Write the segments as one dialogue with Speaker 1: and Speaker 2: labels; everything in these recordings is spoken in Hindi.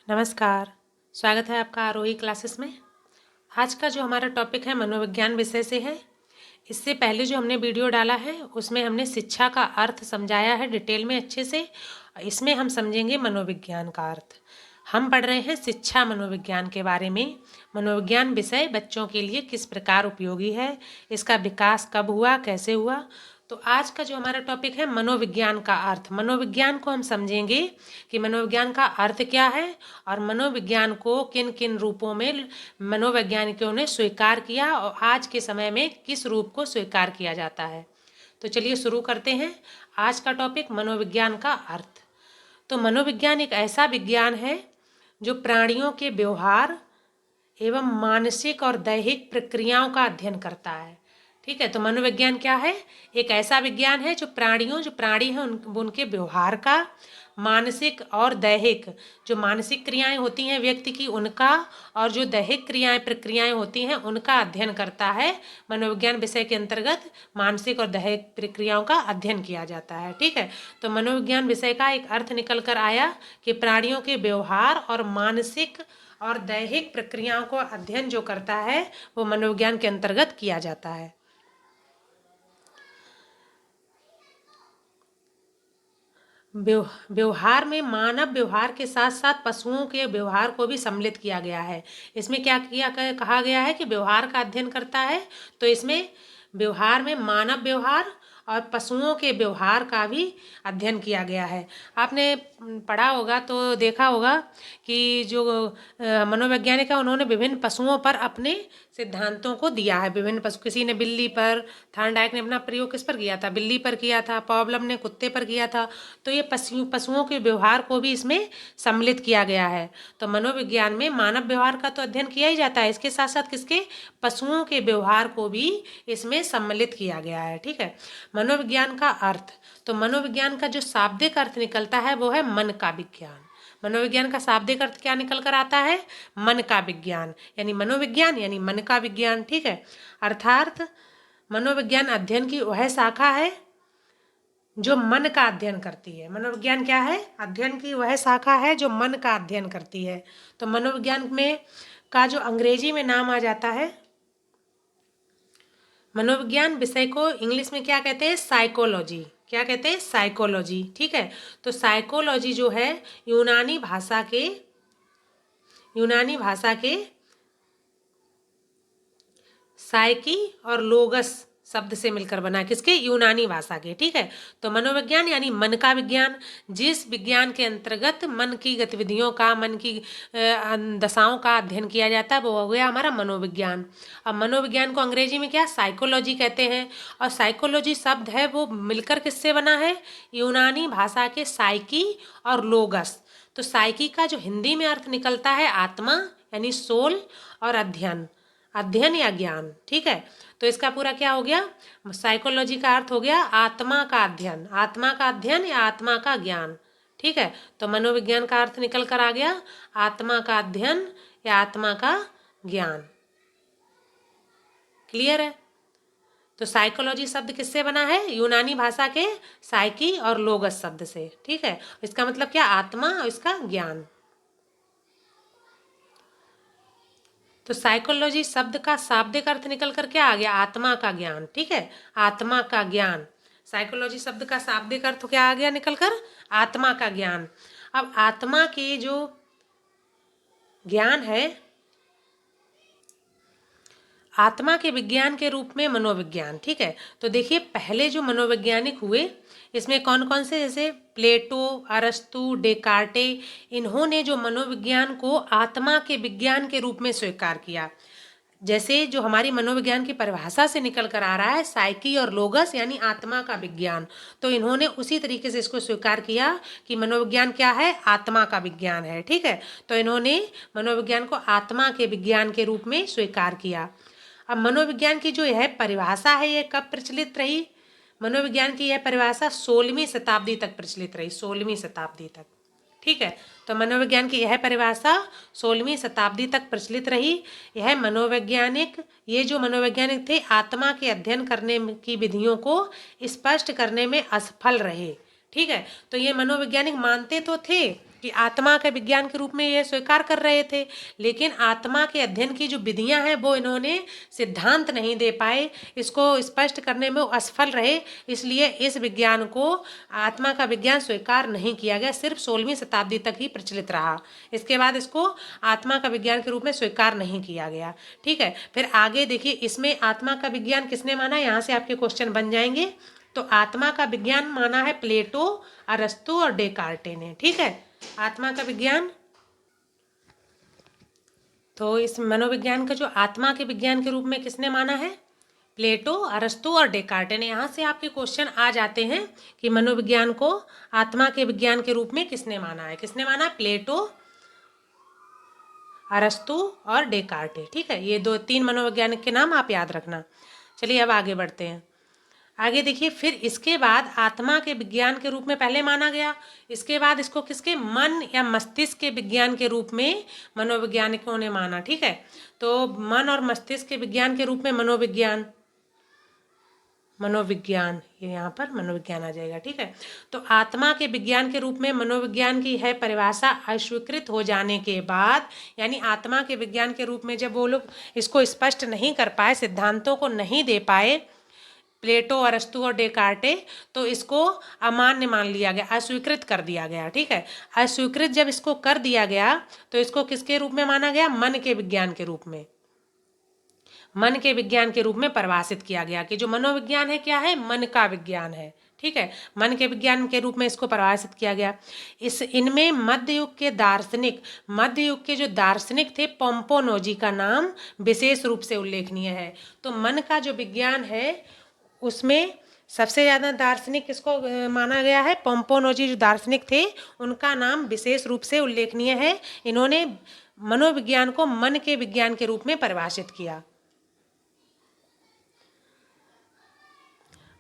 Speaker 1: नमस्कार। स्वागत है आपका आरोही क्लासेस में। आज का जो हमारा टॉपिक है मनोविज्ञान विषय से है। इससे पहले जो हमने वीडियो डाला है उसमें हमने शिक्षा का अर्थ समझाया है डिटेल में अच्छे से। इसमें हम समझेंगे मनोविज्ञान का अर्थ। हम पढ़ रहे हैं शिक्षा मनोविज्ञान के बारे में। मनोविज्ञान विषय बच्चों के लिए किस प्रकार उपयोगी है, इसका विकास कब हुआ, कैसे हुआ। तो आज का जो हमारा टॉपिक है मनोविज्ञान का अर्थ। मनोविज्ञान को हम समझेंगे कि मनोविज्ञान का अर्थ क्या है और मनोविज्ञान को किन किन रूपों में मनोवैज्ञानिकों ने स्वीकार किया और आज के समय में किस रूप को स्वीकार किया जाता है। तो चलिए शुरू करते हैं। आज का टॉपिक मनोविज्ञान का अर्थ। तो मनोविज्ञान एक ऐसा विज्ञान है जो प्राणियों के व्यवहार एवं मानसिक और दैहिक प्रक्रियाओं का अध्ययन करता है। ठीक है, तो मनोविज्ञान क्या है? एक ऐसा विज्ञान है जो प्राणी हैं उनके व्यवहार का, मानसिक और दैहिक जो मानसिक क्रियाएं होती हैं व्यक्ति की उनका, और जो दैहिक प्रक्रियाएं होती हैं उनका अध्ययन करता है। मनोविज्ञान विषय के अंतर्गत मानसिक और दैहिक प्रक्रियाओं का अध्ययन किया जाता है। ठीक है, तो मनोविज्ञान विषय का एक अर्थ निकल कर आया कि प्राणियों के व्यवहार और मानसिक और दैहिक प्रक्रियाओं को अध्ययन जो करता है वो मनोविज्ञान के अंतर्गत किया जाता है। व्यवहार में मानव व्यवहार के साथ साथ पशुओं के व्यवहार को भी सम्मिलित किया गया है। इसमें क्या कहा गया है कि व्यवहार का अध्ययन करता है, तो इसमें व्यवहार में मानव व्यवहार और पशुओं के व्यवहार का भी अध्ययन किया गया है। आपने पढ़ा होगा तो देखा होगा कि जो मनोवैज्ञानिक है उन्होंने विभिन्न पशुओं पर अपने सिद्धांतों को दिया है। विभिन्न पशु, किसी ने बिल्ली पर, थॉर्नडाइक ने अपना प्रयोग किस पर किया था? बिल्ली पर किया था। पॉवलम ने कुत्ते पर किया था। तो ये पशुओं के व्यवहार को भी इसमें सम्मिलित किया गया है। तो मनोविज्ञान में मानव व्यवहार का तो अध्ययन किया ही जाता है, इसके साथ साथ किसके? पशुओं के व्यवहार को भी इसमें सम्मिलित किया गया है। ठीक है, मनोविज्ञान का अर्थ। तो मनोविज्ञान का जो शाब्दिक अर्थ निकलता है वो है मन का विज्ञान। मनोविज्ञान का शाब्दिक अर्थ क्या निकल कर आता है? मन का विज्ञान, यानी मनोविज्ञान यानी मन का विज्ञान। ठीक है, अर्थात मनोविज्ञान अध्ययन की वह शाखा है जो मन का अध्ययन करती है। मनोविज्ञान क्या है? अध्ययन की वह शाखा है जो मन का अध्ययन करती है। तो मनोविज्ञान में का जो अंग्रेजी में नाम आ जाता है, मनोविज्ञान विषय को इंग्लिश में क्या कहते हैं? साइकोलॉजी। क्या कहते हैं? साइकोलॉजी। ठीक है, तो साइकोलॉजी जो है यूनानी भाषा के साइकी और लोगस शब्द से मिलकर बना। किसके? यूनानी भाषा के। ठीक है, तो मनोविज्ञान यानी मन का विज्ञान। जिस विज्ञान के अंतर्गत मन की गतिविधियों का, मन की दशाओं का अध्ययन किया जाता है वो हो गया हमारा मनोविज्ञान। अब मनोविज्ञान को अंग्रेजी में क्या? साइकोलॉजी कहते हैं। और साइकोलॉजी शब्द है वो मिलकर किससे बना है? यूनानी भाषा के साइकी और लोगस। तो साइकी का जो हिंदी में अर्थ निकलता है आत्मा यानी सोल, और अध्ययन या ज्ञान। ठीक है, तो इसका पूरा क्या हो गया? साइकोलॉजी का अर्थ हो गया आत्मा का अध्ययन या आत्मा का ज्ञान। ठीक है, तो मनोविज्ञान का अर्थ निकल कर आ गया आत्मा का अध्ययन या आत्मा का ज्ञान। क्लियर है? तो साइकोलॉजी शब्द किससे बना है? यूनानी भाषा के साइकी और लोगस शब्द से। ठीक है, इसका मतलब क्या? आत्मा और इसका ज्ञान। तो साइकोलॉजी शब्द का शाब्दिक अर्थ निकल कर क्या आ गया? आत्मा का ज्ञान। ठीक है, आत्मा का ज्ञान। साइकोलॉजी शब्द का शाब्दिक अर्थ क्या आ गया निकल कर? आत्मा का ज्ञान। अब आत्मा की जो ज्ञान है, आत्मा के विज्ञान के रूप में मनोविज्ञान। ठीक है, तो देखिए पहले जो मनोवैज्ञानिक हुए इसमें कौन कौन से? जैसे प्लेटो, अरस्तु, डेकार्टे, इन्होंने जो मनोविज्ञान को आत्मा के विज्ञान के रूप में स्वीकार किया। जैसे जो हमारी मनोविज्ञान की परिभाषा से निकल कर आ रहा है साइकी और लोगस यानी आत्मा का विज्ञान, तो इन्होंने उसी तरीके से इसको स्वीकार किया कि मनोविज्ञान क्या है? आत्मा का विज्ञान है। ठीक है, तो इन्होंने मनोविज्ञान को आत्मा के विज्ञान के रूप में स्वीकार किया। अब मनोविज्ञान की जो यह परिभाषा है ये कब प्रचलित रही? मनोविज्ञान की यह परिभाषा 16वीं शताब्दी तक प्रचलित रही, 16वीं शताब्दी तक। ठीक है, तो मनोविज्ञान की यह परिभाषा 16वीं शताब्दी तक प्रचलित रही। ये जो मनोवैज्ञानिक थे आत्मा के अध्ययन करने की विधियों को स्पष्ट करने में असफल रहे। ठीक है, तो ये मनोवैज्ञानिक मानते तो थे कि आत्मा के विज्ञान के रूप में ये स्वीकार कर रहे थे, लेकिन आत्मा के अध्ययन की जो विधियां हैं वो इन्होंने सिद्धांत नहीं दे पाए, इसको स्पष्ट करने में वो असफल रहे, इसलिए इस विज्ञान को आत्मा का विज्ञान स्वीकार नहीं किया गया, सिर्फ 16वीं शताब्दी तक ही प्रचलित रहा। इसके बाद इसको आत्मा का विज्ञान के रूप में स्वीकार नहीं किया गया। ठीक है, फिर आगे देखिए, इसमें आत्मा का विज्ञान किसने माना, यहाँ से आपके क्वेश्चन बन जाएंगे। तो आत्मा का विज्ञान माना है प्लेटो, अरस्तु और डेकार्टे ने। ठीक है, आत्मा का विज्ञान, तो इस मनोविज्ञान का जो आत्मा के विज्ञान के रूप में किसने माना है, प्लेटो, अरस्तु और डेकार्टे ने। यहाँ से आपके क्वेश्चन आ जाते हैं कि मनोविज्ञान को आत्मा के विज्ञान के रूप में किसने माना है। किसने माना, प्लेटो, अरस्तु और डेकार्टे। ठीक है, ये 2-3 मनोवैज्ञानिक के नाम आप याद रखना। चलिए अब आगे बढ़ते हैं। आगे देखिए, फिर इसके बाद आत्मा के विज्ञान के रूप में पहले माना गया, इसके बाद इसको किसके, मन या मस्तिष्क के विज्ञान के रूप में मनोवैज्ञानिकों ने माना। ठीक है, तो मन और मस्तिष्क के विज्ञान के रूप में मनोविज्ञान, ये यहाँ पर मनोविज्ञान आ जाएगा। ठीक है, तो आत्मा के विज्ञान के रूप में मनोविज्ञान की है परिभाषा अस्वीकृत हो जाने के बाद, यानी आत्मा के विज्ञान के रूप में जब वो लोग इसको स्पष्ट नहीं कर पाए, सिद्धांतों को नहीं दे पाए, प्लेटो, अरस्तु और डेकार्टे, तो इसको अमान्य मान लिया गया, अस्वीकृत कर दिया गया। ठीक है, अस्वीकृत जब इसको कर दिया गया तो इसको किसके रूप में माना गया, मन के विज्ञान के रूप में, मन के विज्ञान के रूप में परिभाषित किया गया कि जो मनोविज्ञान है क्या है, मन का विज्ञान है। ठीक है, मन के विज्ञान के रूप में इसको परिभाषित किया गया। इनमें मध्य युग के जो दार्शनिक थे, पोम्पोनोजी का नाम विशेष रूप से उल्लेखनीय है। तो मन का जो विज्ञान है उसमें सबसे ज़्यादा दार्शनिक किसको माना गया है, पोम्पोनोजी जो दार्शनिक थे उनका नाम विशेष रूप से उल्लेखनीय है। इन्होंने मनोविज्ञान को मन के विज्ञान के रूप में परिभाषित किया।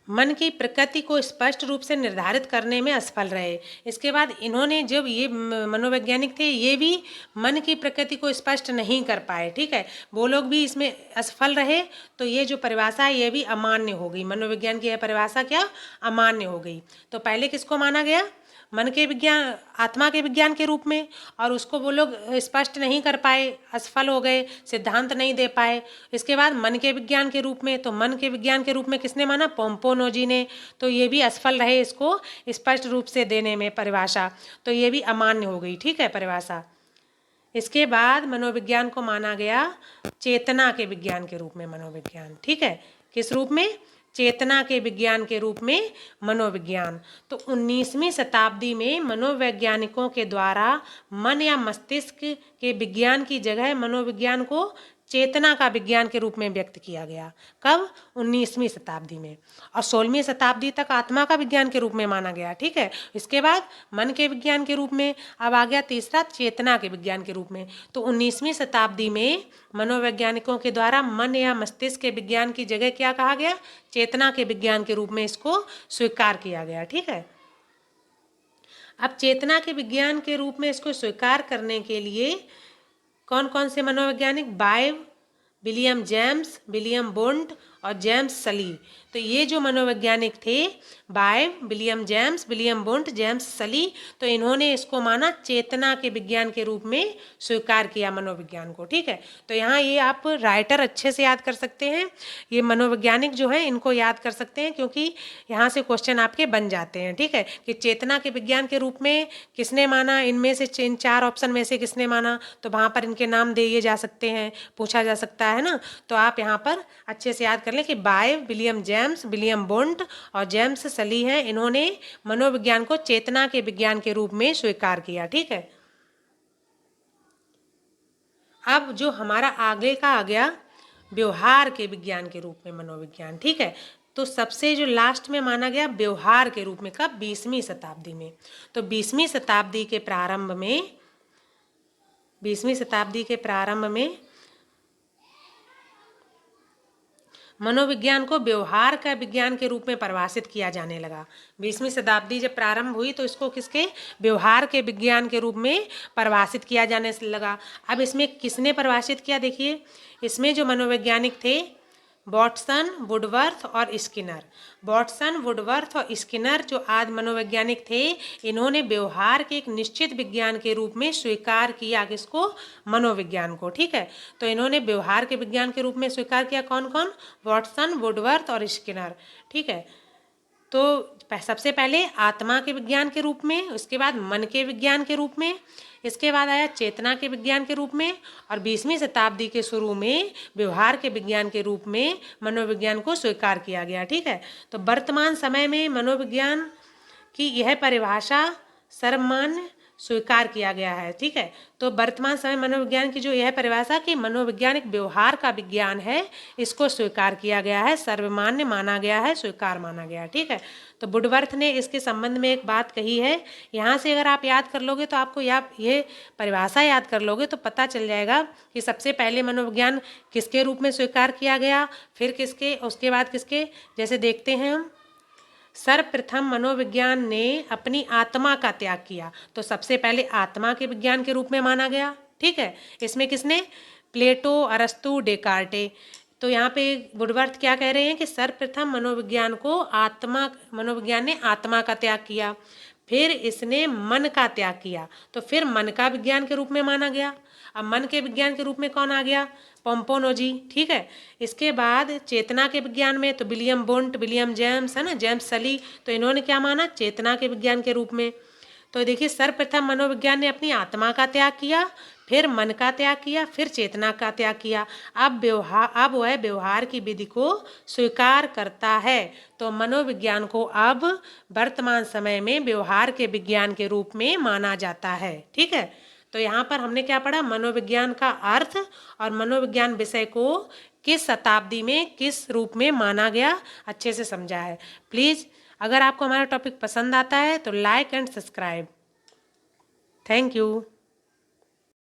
Speaker 1: मन की प्रकृति को स्पष्ट रूप से निर्धारित करने में असफल रहे। इसके बाद इन्होंने, जब ये मनोवैज्ञानिक थे, ये भी मन की प्रकृति को स्पष्ट नहीं कर पाए। ठीक है, वो लोग भी इसमें असफल रहे, तो ये जो परिभाषा है ये भी अमान्य हो गई। मनोविज्ञान की यह परिभाषा क्या, अमान्य हो गई। तो पहले किसको माना गया, मन के विज्ञान, आत्मा के विज्ञान के रूप में, और उसको वो लोग स्पष्ट नहीं कर पाए, असफल हो गए, सिद्धांत नहीं दे पाए। इसके बाद मन के विज्ञान के रूप में, तो मन के विज्ञान के रूप में किसने माना, पोम्पोनोजी ने, तो ये भी असफल रहे इसको स्पष्ट रूप से देने में परिभाषा, तो ये भी अमान्य हो गई। ठीक है, परिभाषा। इसके बाद मनोविज्ञान को माना गया चेतना के विज्ञान के रूप में मनोविज्ञान। ठीक है, किस रूप में, चेतना के विज्ञान के रूप में मनोविज्ञान। तो 19वीं शताब्दी में मनोवैज्ञानिकों के द्वारा मन या मस्तिष्क के विज्ञान की जगह मनोविज्ञान को चेतना का विज्ञान के रूप में व्यक्त किया गया। कब, 19वीं शताब्दी में, और 16वीं शताब्दी तक आत्मा का विज्ञान के रूप में माना गया। ठीक है, इसके बाद मन के विज्ञान के रूप में, अब आ गया तीसरा चेतना के विज्ञान के रूप में। तो 19वीं शताब्दी में मनोवैज्ञानिकों के द्वारा मन या मस्तिष्क के विज्ञान की जगह क्या कहा गया, चेतना के विज्ञान के रूप में इसको स्वीकार किया गया। ठीक है, अब चेतना के विज्ञान के रूप में इसको स्वीकार करने के लिए कौन कौन से मनोवैज्ञानिक, बायव, विलियम जेम्स, विलियम वुंड और जेम्स सली, तो ये जो मनोवैज्ञानिक थे, बायव, William James, William Wundt, James Sully, तो इन्होंने इसको माना चेतना के विज्ञान के रूप में स्वीकार किया मनोविज्ञान को। ठीक है, तो यहाँ ये आप राइटर अच्छे से याद कर सकते हैं, ये मनोवैज्ञानिक जो है इनको याद कर सकते हैं, क्योंकि यहाँ से क्वेश्चन आपके बन जाते हैं। ठीक है, कि चेतना के विज्ञान के रूप में किसने माना, इनमें से इन 4 ऑप्शन में से किसने माना, तो वहाँ पर इनके नाम दिए जा सकते हैं, पूछा जा सकता है ना। तो आप यहाँ पर अच्छे से याद कर लें कि बायव, विलियम जेम्स, विलियम वुंड और जेम्स सली हैं, इन्होंने मनोविज्ञान को चेतना के विज्ञान के रूप में स्वीकार किया। ठीक है, अब जो हमारा आगे का आ गया व्यवहार के विज्ञान के रूप में मनोविज्ञान। ठीक है, तो सबसे जो लास्ट में माना गया व्यवहार के रूप में, कब, 20वीं शताब्दी में। तो 20वीं शताब्दी के प्रारंभ में, 20वीं शताब्दी के प्रारंभ में मनोविज्ञान को व्यवहार का विज्ञान के रूप में परिभाषित किया जाने लगा। 20वीं शताब्दी जब प्रारंभ हुई तो इसको किसके, व्यवहार के विज्ञान के रूप में परिभाषित किया जाने लगा। अब इसमें किसने परिभाषित किया, देखिए इसमें जो मनोवैज्ञानिक थे वाटसन, वुडवर्थ और स्किनर। वाटसन, वुडवर्थ और स्किनर जो आदि मनोवैज्ञानिक थे, इन्होंने व्यवहार के एक निश्चित विज्ञान के रूप में स्वीकार किया किसको? मनोविज्ञान को। ठीक है, तो इन्होंने व्यवहार के विज्ञान के रूप में स्वीकार किया कौन कौन? वाटसन, वुडवर्थ और स्किनर। ठीक है, तो सबसे पहले आत्मा के विज्ञान के रूप में, उसके बाद मन के विज्ञान के रूप में, इसके बाद आया चेतना के विज्ञान के रूप में, और 20वीं शताब्दी के शुरू में व्यवहार के विज्ञान के रूप में मनोविज्ञान को स्वीकार किया गया। ठीक है, तो वर्तमान समय में मनोविज्ञान की यह परिभाषा सर्वमान्य स्वीकार किया गया है। ठीक है, तो वर्तमान समय मनोविज्ञान की जो यह परिभाषा कि मनोवैज्ञानिक व्यवहार का विज्ञान है, इसको स्वीकार किया गया है, सर्वमान्य माना गया है, स्वीकार माना गया है। ठीक है, तो वुडवर्थ ने इसके संबंध में एक बात कही है, यहाँ से अगर आप याद कर लोगे तो आपको ये परिभाषा याद कर लोगे तो पता चल जाएगा कि सबसे पहले मनोविज्ञान किसके रूप में स्वीकार किया गया, फिर किसके, उसके बाद किसके। जैसे देखते हैं हम, सर्वप्रथम मनोविज्ञान ने अपनी आत्मा का त्याग किया, तो सबसे पहले आत्मा के विज्ञान के रूप में माना गया। ठीक है, इसमें किसने? प्लेटो, अरस्तु, डेकार्टे। तो यहाँ पे वुडवर्थ क्या कह रहे हैं कि सर्वप्रथम मनोविज्ञान ने आत्मा का त्याग किया, फिर इसने मन का त्याग किया, तो फिर मन का विज्ञान के रूप में माना गया। अब मन के विज्ञान के रूप में कौन आ गया? पोम्पोनोजी। ठीक है, इसके बाद चेतना के विज्ञान में तो विलियम वुंट, विलियम जेम्स, है ना, जेम्स सली, तो इन्होंने क्या माना? चेतना के विज्ञान के रूप में। तो देखिए, सर्वप्रथम मनोविज्ञान ने अपनी आत्मा का त्याग किया, फिर मन का त्याग किया, फिर चेतना का त्याग किया। अब वह व्यवहार की विधि को स्वीकार करता है, तो मनोविज्ञान को अब वर्तमान समय में व्यवहार के विज्ञान के रूप में माना जाता है। ठीक है, तो यहाँ पर हमने क्या पढ़ा? मनोविज्ञान का अर्थ और मनोविज्ञान विषय को किस शताब्दी में किस रूप में माना गया, अच्छे से समझा है। प्लीज़ अगर आपको हमारा टॉपिक पसंद आता है तो like and subscribe. Thank you.